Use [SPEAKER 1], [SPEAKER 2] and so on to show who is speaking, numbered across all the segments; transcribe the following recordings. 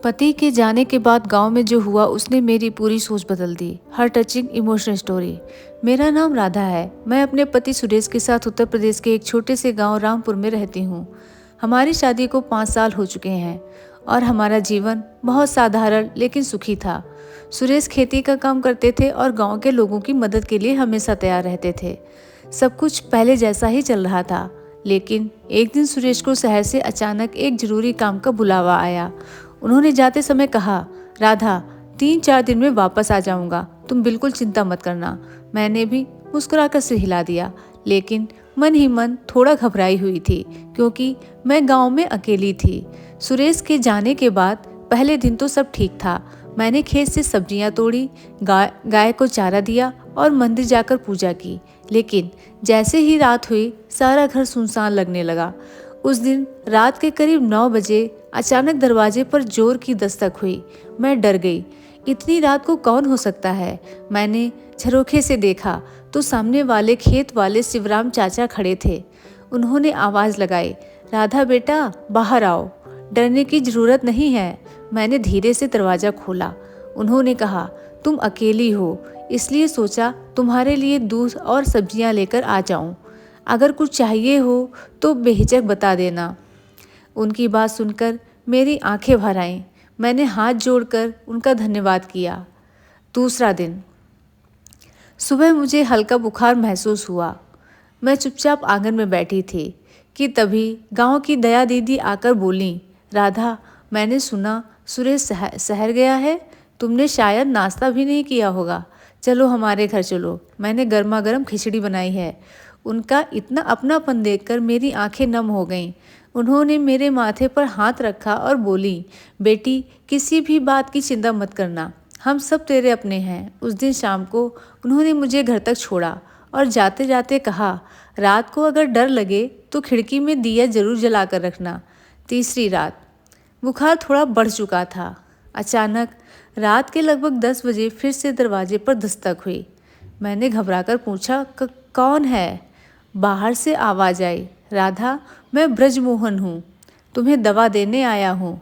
[SPEAKER 1] पति के जाने के बाद गांव में जो हुआ उसने मेरी पूरी सोच बदल दी। हर टचिंग इमोशनल स्टोरी। मेरा नाम राधा है। मैं अपने पति सुरेश के साथ उत्तर प्रदेश के एक छोटे से गांव रामपुर में रहती हूँ। हमारी शादी को 5 साल हो चुके हैं और हमारा जीवन बहुत साधारण लेकिन सुखी था। सुरेश खेती का काम करते थे और गांव के लोगों की मदद के लिए हमेशा तैयार रहते थे। सब कुछ पहले जैसा ही चल रहा था, लेकिन एक दिन सुरेश को शहर से अचानक एक जरूरी काम का बुलावा आया। उन्होंने जाते समय कहा, राधा, 3-4 दिन में वापस आ जाऊंगा, तुम बिल्कुल चिंता मत करना। मैंने भी मुस्कुराकर सिर हिला दिया, लेकिन मन ही मन थोड़ा घबराई हुई थी क्योंकि मैं गांव में अकेली थी। सुरेश के जाने के बाद पहले दिन तो सब ठीक था। मैंने खेत से सब्जियां तोड़ी, गाय को चारा दिया और मंदिर जाकर पूजा की। लेकिन जैसे ही रात हुई, सारा घर सुनसान लगने लगा। उस दिन रात के करीब 9 बजे अचानक दरवाजे पर जोर की दस्तक हुई। मैं डर गई। इतनी रात को कौन हो सकता है? मैंने झरोखे से देखा तो सामने वाले खेत वाले शिवराम चाचा खड़े थे। उन्होंने आवाज लगाई, राधा बेटा, बाहर आओ, डरने की जरूरत नहीं है। मैंने धीरे से दरवाजा खोला। उन्होंने कहा, तुम अकेली हो, इसलिए सोचा तुम्हारे लिए दूध और सब्जियां लेकर आ जाऊं। अगर कुछ चाहिए हो तो बेहिचक बता देना। उनकी बात सुनकर मेरी आंखें भर आईं। मैंने हाथ जोड़कर उनका धन्यवाद किया। दूसरा दिन सुबह मुझे हल्का बुखार महसूस हुआ। मैं चुपचाप आंगन में बैठी थी कि तभी गांव की दया दीदी आकर बोली, राधा, मैंने सुना सुरेश शहर गया है। तुमने शायद नाश्ता भी नहीं किया होगा। चलो हमारे घर चलो, मैंने गर्मा गर्म खिचड़ी बनाई है। उनका इतना अपनापन देखकर मेरी आंखें नम हो गईं। उन्होंने मेरे माथे पर हाथ रखा और बोली, बेटी, किसी भी बात की चिंता मत करना, हम सब तेरे अपने हैं। उस दिन शाम को उन्होंने मुझे घर तक छोड़ा और जाते जाते कहा, रात को अगर डर लगे तो खिड़की में दिया जरूर जला कर रखना। तीसरी रात बुखार थोड़ा बढ़ चुका था। अचानक रात के लगभग 10 बजे फिर से दरवाजे पर दस्तक हुई। मैंने घबराकर पूछा, कौन है? बाहर से आवाज आई, राधा, मैं ब्रजमोहन हूँ, तुम्हें दवा देने आया हूँ।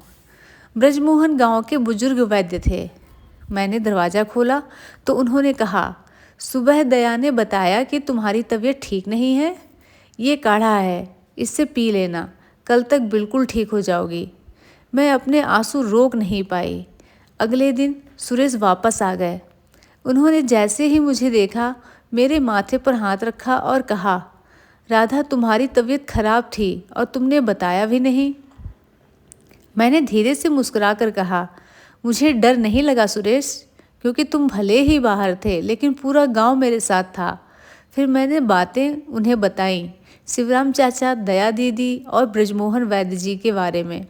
[SPEAKER 1] ब्रजमोहन गांव के बुजुर्ग वैद्य थे। मैंने दरवाज़ा खोला तो उन्होंने कहा, सुबह दया ने बताया कि तुम्हारी तबीयत ठीक नहीं है। ये काढ़ा है, इससे पी लेना, कल तक बिल्कुल ठीक हो जाओगी। मैं अपने आंसू रोक नहीं पाई। अगले दिन सुरेश वापस आ गए। उन्होंने जैसे ही मुझे देखा, मेरे माथे पर हाथ रखा और कहा, राधा, तुम्हारी तबीयत खराब थी और तुमने बताया भी नहीं। मैंने धीरे से मुस्कुराकर कहा, मुझे डर नहीं लगा सुरेश, क्योंकि तुम भले ही बाहर थे लेकिन पूरा गांव मेरे साथ था। फिर मैंने बातें उन्हें बताईं, शिवराम चाचा, दया दीदी और ब्रजमोहन वैद्य जी के बारे में।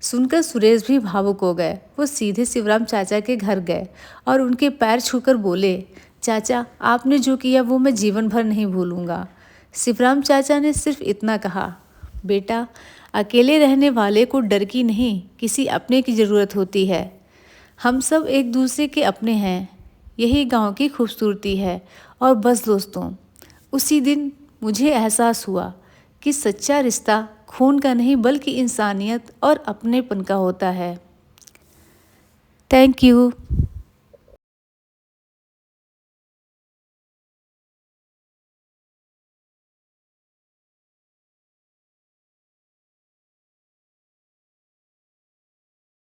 [SPEAKER 1] सुनकर सुरेश भी भावुक हो गए। वो सीधे शिवराम चाचा के घर गए और उनके पैर छूकर बोले, चाचा, आपने जो किया वो मैं जीवन भर नहीं भूलूंगा। शिवराम चाचा ने सिर्फ इतना कहा, बेटा, अकेले रहने वाले को डर की नहीं, किसी अपने की ज़रूरत होती है। हम सब एक दूसरे के अपने हैं, यही गांव की खूबसूरती है। और बस दोस्तों, उसी दिन मुझे एहसास हुआ कि सच्चा रिश्ता खून का नहीं बल्कि इंसानियत और अपनेपन का होता है। Thank you.